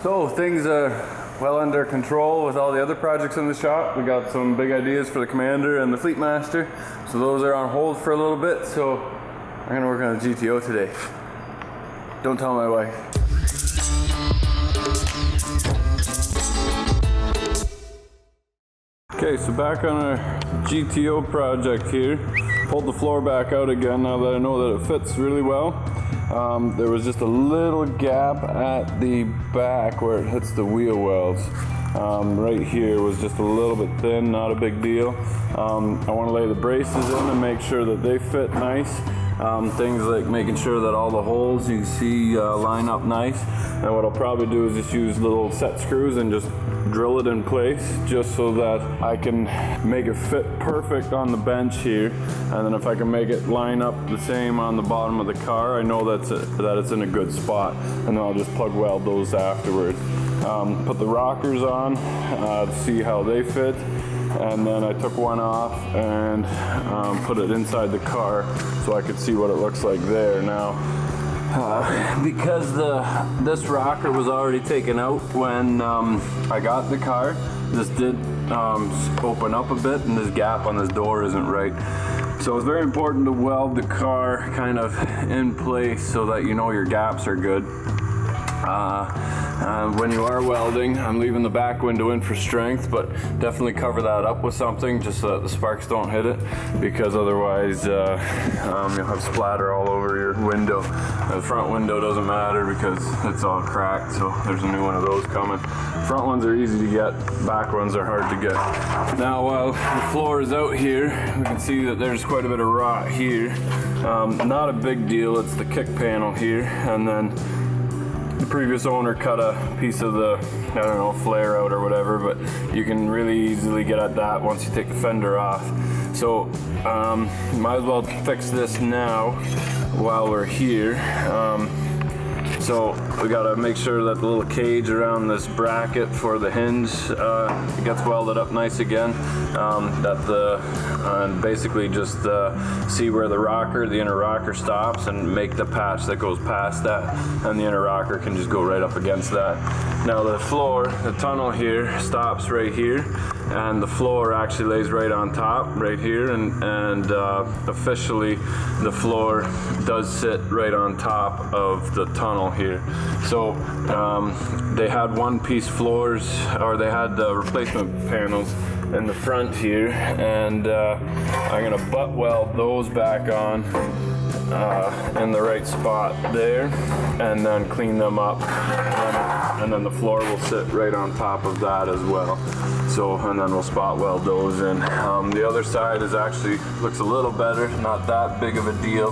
So things are well under control with all the other projects in the shop. We got some big ideas for the Commander and the Fleet Master. So those are on hold for a little bit. So I'm gonna work on the GTO today. Don't tell my wife. Okay, so back on our GTO project here. Pulled the floor back out again now that I know that it fits really well. There was just a little gap at the back where it hits the wheel welds. Right here was just a little bit thin, not a big deal. I want to lay the braces in and make sure that they fit nice. Things like making sure that all the holes you see line up nice. And what I'll probably do is just use little set screws and just drill it in place just so that I can make it fit perfect on the bench here. And then if I can make it line up the same on the bottom of the car, I know that it's in a good spot. And then I'll just plug weld those afterwards. Put the rockers on to see how they fit. And then I took one off and put it inside the car so I could see what it looks like there. Now, because this rocker was already taken out when I got the car, this did open up a bit, and this gap on this door isn't right. So it's very important to weld the car kind of in place so that you know your gaps are good. When you are welding, I'm leaving the back window in for strength, but definitely cover that up with something just so that the sparks don't hit it, because otherwise you'll have splatter all over your window. The front window doesn't matter because it's all cracked, so there's a new one of those coming. Front ones are easy to get, back ones are hard to get. Now while the floor is out here, we can see that there's quite a bit of rot here. Not a big deal, it's the kick panel here, and then the previous owner cut a piece of the, I don't know, flare out or whatever, but you can really easily get at that once you take the fender off. So might as well fix this now while we're here. So we gotta make sure that the little cage around this bracket for the hinge gets welded up nice again. And basically just see where the inner rocker stops, and make the patch that goes past that, and the inner rocker can just go right up against that. Now the floor, the tunnel here stops right here, and the floor actually lays right on top right here, and officially the floor does sit right on top of the tunnel here. So they had one-piece floors, or they had the replacement panels in the front here, and I'm gonna butt weld those back on in the right spot there, and then clean them up, and then the floor will sit right on top of that as well. So, and then we'll spot weld those in. The other side is actually looks a little better, not that big of a deal.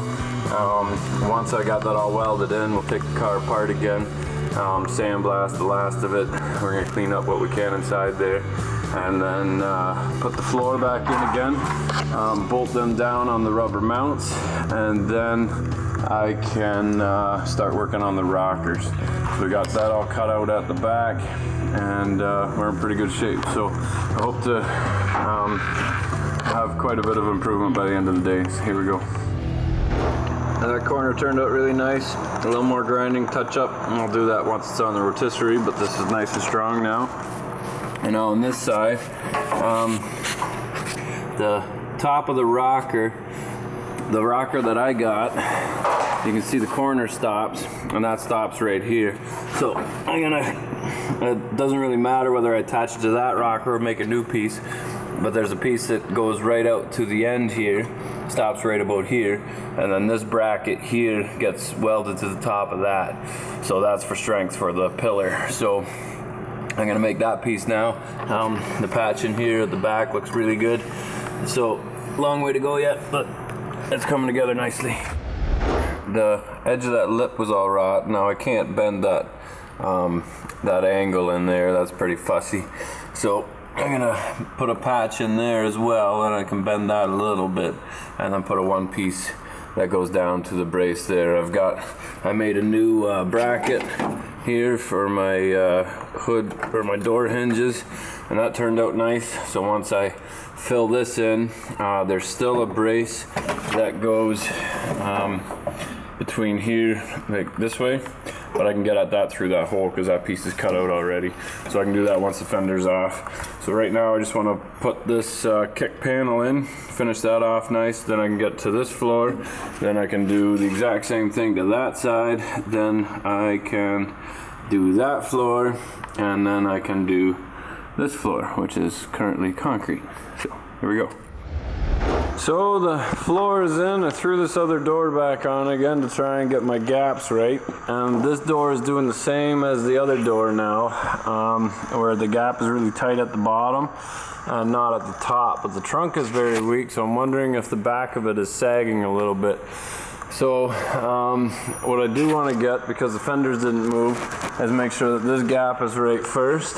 Once I got that all welded in, we'll take the car apart again, sandblast the last of it. We're gonna clean up what we can inside there, and then put the floor back in again, bolt them down on the rubber mounts, and then I can start working on the rockers. So we got that all cut out at the back, and we're in pretty good shape. So I hope to have quite a bit of improvement by the end of the day. So here we go. And that corner turned out really nice. A little more grinding touch up, and I'll do that once it's on the rotisserie, but this is nice and strong now. And on this side, the top of the rocker that I got, you can see the corner stops, and that stops right here. So it doesn't really matter whether I attach it to that rocker or make a new piece, but there's a piece that goes right out to the end here, stops right about here, and then this bracket here gets welded to the top of that. So that's for strength for the pillar. So I'm gonna make that piece now. The patch in here at the back looks really good. So long way to go yet, but it's coming together nicely. The edge of that lip was all rot. Now I can't bend that angle in there. That's pretty fussy. So I'm gonna put a patch in there as well, and I can bend that a little bit, and then put a one piece that goes down to the brace there. I made a new bracket here for my hood or my door hinges, and that turned out nice. So once I fill this in, there's still a brace that goes between here, like this way, but I can get at that through that hole because that piece is cut out already. So I can do that once the fender's off. So right now I just want to put this kick panel in, finish that off nice, then I can get to this floor, then I can do the exact same thing to that side, then I can do that floor, and then I can do this floor, which is currently concrete. So here we go. So the floor is in. I threw this other door back on again to try and get my gaps right. And this door is doing the same as the other door now, where the gap is really tight at the bottom and not at the top. But the trunk is very weak, so I'm wondering if the back of it is sagging a little bit. So what I do want to get, because the fenders didn't move, is make sure that this gap is right first.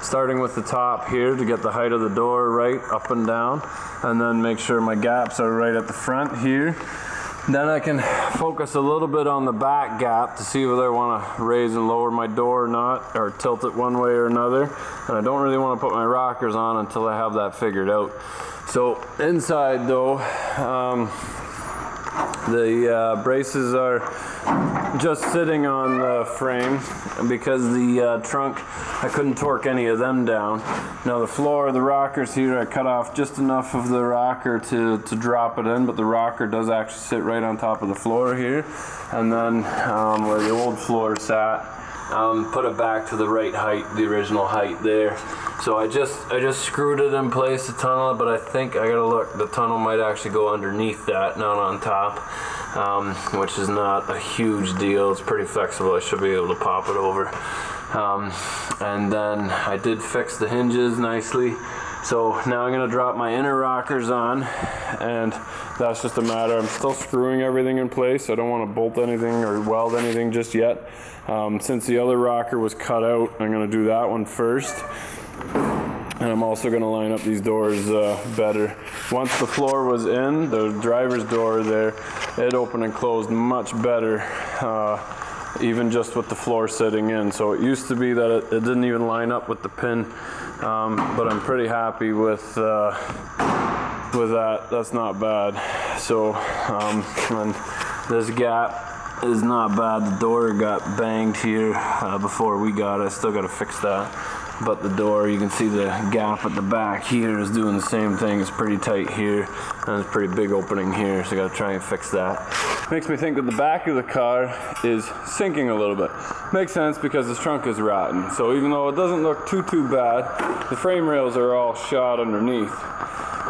Starting with the top here to get the height of the door right up and down, and then make sure my gaps are right at the front here. Then I can focus a little bit on the back gap to see whether I want to raise and lower my door or not, or tilt it one way or another. And I don't really want to put my rockers on until I have that figured out. So inside though, the braces are just sitting on the frame because the trunk, I couldn't torque any of them down. Now the floor, the rockers here, I cut off just enough of the rocker to drop it in, but the rocker does actually sit right on top of the floor here. And then where the old floor sat, put it back to the right height, the original height there. So I just screwed it in place to tunnel it, but I think I gotta look, the tunnel might actually go underneath that, not on top, which is not a huge deal. It's pretty flexible. I should be able to pop it over. And then I did fix the hinges nicely. So now I'm gonna drop my inner rockers on, and that's just a matter. I'm still screwing everything in place. I don't want to bolt anything or weld anything just yet. Since the other rocker was cut out, I'm gonna do that one first. And I'm also going to line up these doors better. Once the floor was in, the driver's door there, it opened and closed much better, even just with the floor sitting in. So it used to be that it didn't even line up with the pin, but I'm pretty happy with that. That's not bad. So and this gap is not bad. The door got banged here before we got it. I still got to fix that. But the door, you can see the gap at the back here is doing the same thing. It's pretty tight here, and it's a pretty big opening here, so I gotta try and fix that. Makes me think that the back of the car is sinking a little bit. Makes sense because this trunk is rotten. So even though it doesn't look too bad, the frame rails are all shot underneath.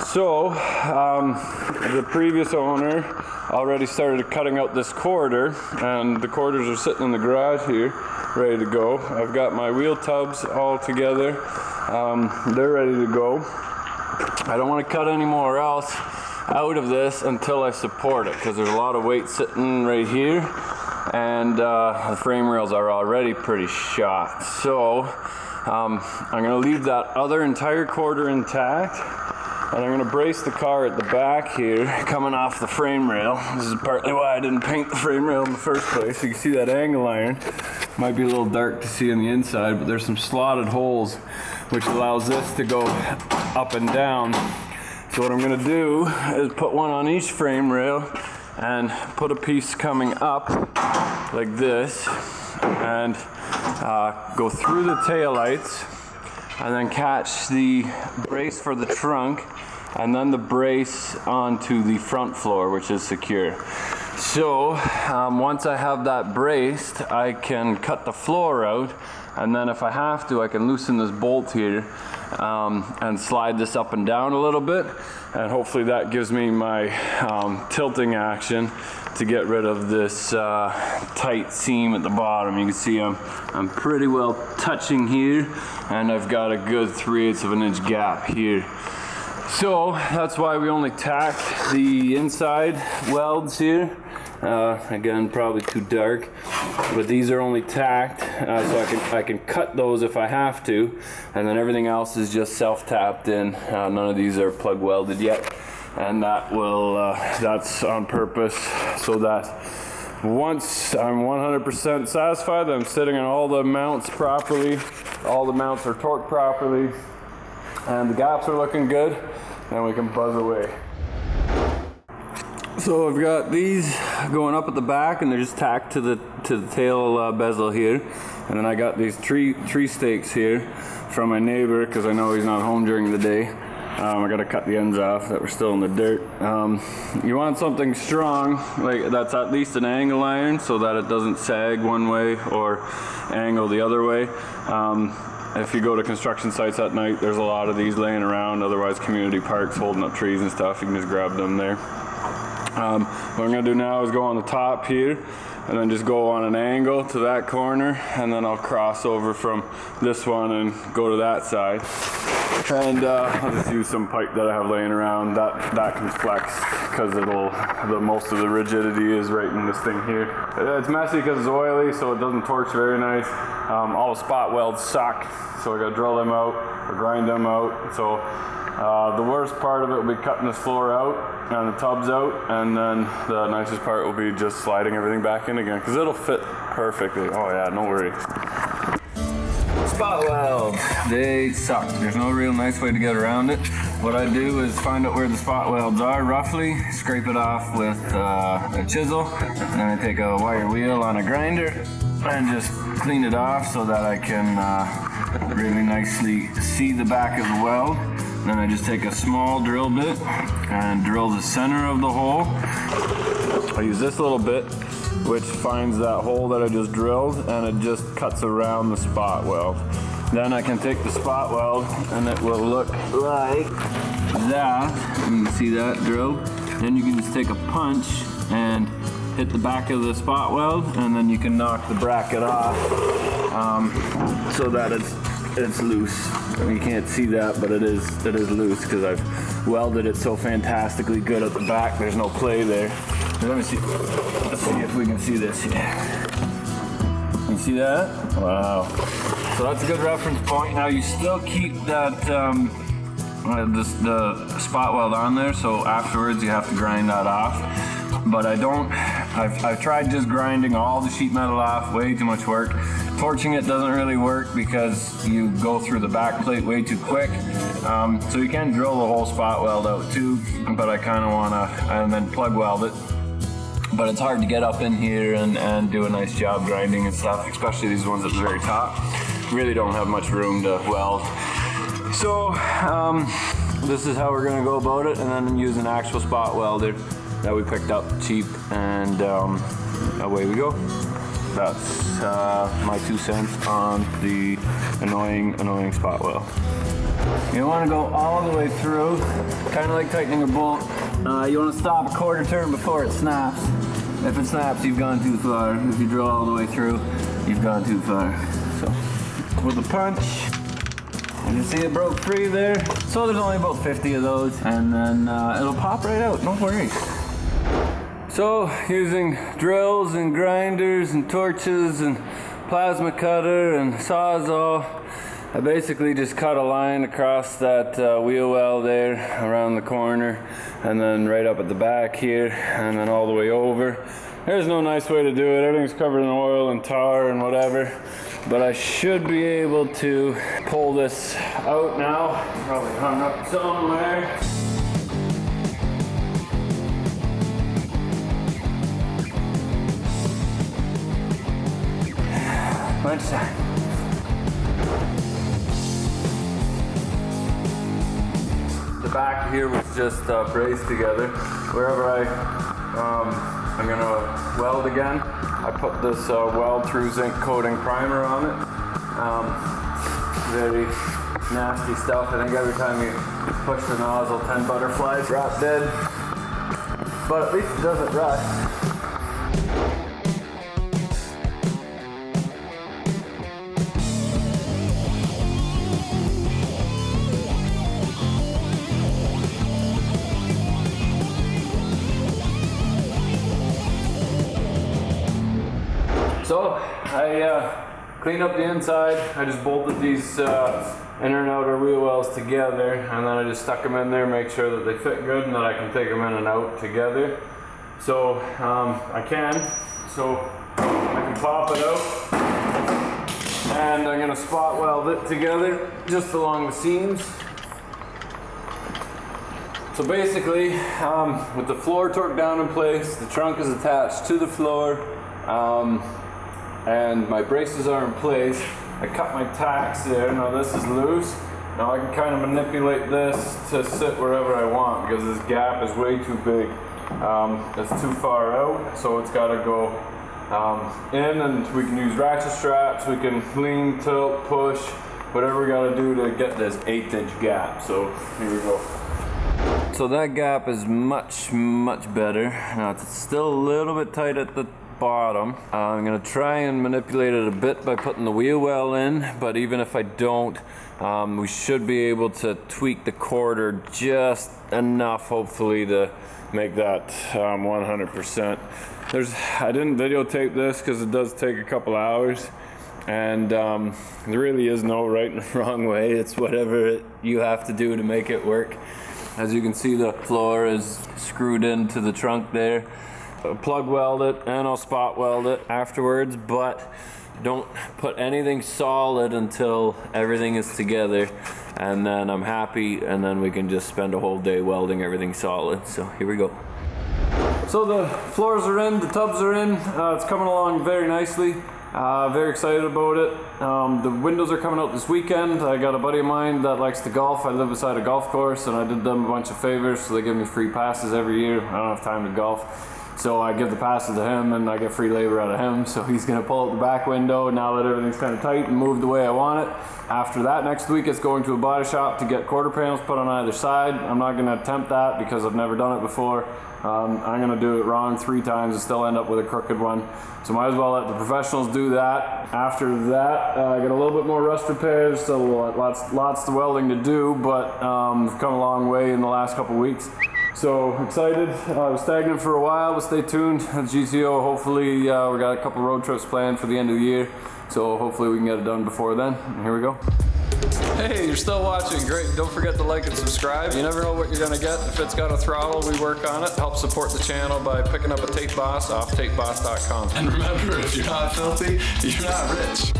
So the previous owner already started cutting out this corridor, and the corridors are sitting in the garage here, ready to go. I've got my wheel tubs all together. They're ready to go. I don't want to cut any more else out of this until I support it, because there's a lot of weight sitting right here, and the frame rails are already pretty shot. So I'm going to leave that other entire quarter intact, and I'm going to brace the car at the back here, coming off the frame rail. This is partly why I didn't paint the frame rail in the first place. You can see that angle iron. Might be a little dark to see on the inside, but there's some slotted holes, which allows this to go up and down. So what I'm going to do is put one on each frame rail and put a piece coming up like this, and go through the taillights, and then catch the brace for the trunk, and then the brace onto the front floor, which is secure. So once I have that braced, I can cut the floor out, and then if I have to, I can loosen this bolt here and slide this up and down a little bit, and hopefully that gives me my tilting action to get rid of this tight seam at the bottom. You can see I'm pretty well touching here, and I've got a good 3/8 of an inch gap here. So that's why we only tacked the inside welds here. Again, probably too dark, but these are only tacked, so I can cut those if I have to, and then everything else is just self-tapped in. None of these are plug welded yet, and that will that's on purpose so that once I'm 100% satisfied that I'm sitting on all the mounts properly, all the mounts are torqued properly, and the gaps are looking good, then we can buzz away. So I've got these going up at the back, and they're just tacked to to the tail bezel here, and then I got these tree stakes here from my neighbor because I know he's not home during the day. I gotta cut the ends off that were still in the dirt. You want something strong, like that's at least an angle iron so that it doesn't sag one way or angle the other way. If you go to construction sites at night, there's a lot of these laying around, otherwise community parks holding up trees and stuff, you can just grab them there. What I'm gonna do now is go on the top here and then just go on an angle to that corner, and then I'll cross over from this one and go to that side. And I'll just use some pipe that I have laying around. That can flex because most of the rigidity is right in this thing here. It's messy because it's oily, so it doesn't torch very nice. All the spot welds suck, so I gotta drill them out or grind them out. So the worst part of it will be cutting this floor out and the tubs out, and then the nicest part will be just sliding everything back in again because it'll fit perfectly. Oh yeah, no worries. Spot welds, they suck. There's no real nice way to get around it. What I do is find out where the spot welds are roughly, scrape it off with a chisel, and then I take a wire wheel on a grinder and just clean it off so that I can really nicely see the back of the weld. Then I just take a small drill bit and drill the center of the hole. I use this little bit, which finds that hole that I just drilled, and it just cuts around the spot weld. Then I can take the spot weld and it will look like that. You can see that drilled. Then you can just take a punch and hit the back of the spot weld, and then you can knock the bracket off so that it's loose. You can't see that, but it is loose because I've welded it so fantastically good at the back. There's no play there. Let me see. Let's see if we can see this here. You see that? Wow. So that's a good reference point. Now you still keep that the spot weld on there, so afterwards you have to grind that off. But I don't. I've tried just grinding all the sheet metal off. Way too much work. Torching it doesn't really work because you go through the back plate way too quick. So you can drill the whole spot weld out too, but I kind of want to, and then plug weld it. But it's hard to get up in here and do a nice job grinding and stuff, especially these ones at the very top. Really don't have much room to weld. So this is how we're going to go about it, and then use an actual spot welder that we picked up cheap, and away we go. That's my 2 cents on the annoying spot weld. You want to go all the way through, kind of like tightening a bolt. You want to stop a quarter turn before it snaps. If it snaps, you've gone too far. If you drill all the way through, you've gone too far. So, with a punch, you see it broke free there. So there's only about 50 of those, and then it'll pop right out, don't worry. So, using drills and grinders and torches and plasma cutter and sawzall, I basically just cut a line across that wheel well there around the corner, and then right up at the back here, and then all the way over. There's no nice way to do it. Everything's covered in oil and tar and whatever, but I should be able to pull this out now. Probably hung up somewhere. Lunchtime. The back here was just braced together. Wherever I'm gonna weld again, I put this weld through zinc coating primer on it. Very nasty stuff. I think every time you push the nozzle, 10 butterflies drop dead. But at least it doesn't rust. So I cleaned up the inside. I just bolted these inner and outer wheel wells together, and then I just stuck them in there, make sure that they fit good and that I can take them in and out together. So I can pop it out, and I'm gonna spot weld it together just along the seams. So basically, with the floor torqued down in place, the trunk is attached to the floor. and my braces are in place. I cut my tacks there, now this is loose. Now I can kind of manipulate this to sit wherever I want because this gap is way too big. It's too far out, so it's got to go in, and we can use ratchet straps, we can lean, tilt, push, whatever we got to do to get this 1/8 inch gap. So here we go. So that gap is much better. Now it's still a little bit tight at the bottom. I'm gonna try and manipulate it a bit by putting the wheel well in, but even if I don't, we should be able to tweak the quarter just enough, hopefully, to make that 100%. I didn't videotape this because it does take a couple hours, and there really is no right and wrong way. It's whatever you have to do to make it work. As you can see, the floor is screwed into the trunk there. I'll plug weld it, and I'll spot weld it afterwards, but don't put anything solid until everything is together, and then I'm happy, and then we can just spend a whole day welding everything solid. So here we go. So the floors are in, the tubs are in. It's coming along very nicely. Very excited about it. The windows are coming out this weekend. I got a buddy of mine that likes to golf. I live beside a golf course, and I did them a bunch of favors, so they give me free passes every year. I don't have time to golf, so I give the passes to him, and I get free labor out of him. So he's gonna pull out the back window now that everything's kind of tight and moved the way I want it. After that, next week, it's going to a body shop to get quarter panels put on either side. I'm not gonna attempt that because I've never done it before. I'm gonna do it wrong 3 times and still end up with a crooked one. So might as well let the professionals do that. After that, I got a little bit more rust repairs, still lots of welding to do, but I've come a long way in the last couple weeks. So excited. I was stagnant for a while, but stay tuned. GTO, hopefully, we got a couple road trips planned for the end of the year. So hopefully we can get it done before then. And here we go. Hey, you're still watching, great. Don't forget to like and subscribe. You never know what you're gonna get. If it's got a throttle, we work on it. Help support the channel by picking up a tape boss off tapeboss.com. And remember, if you're not filthy, you're not rich.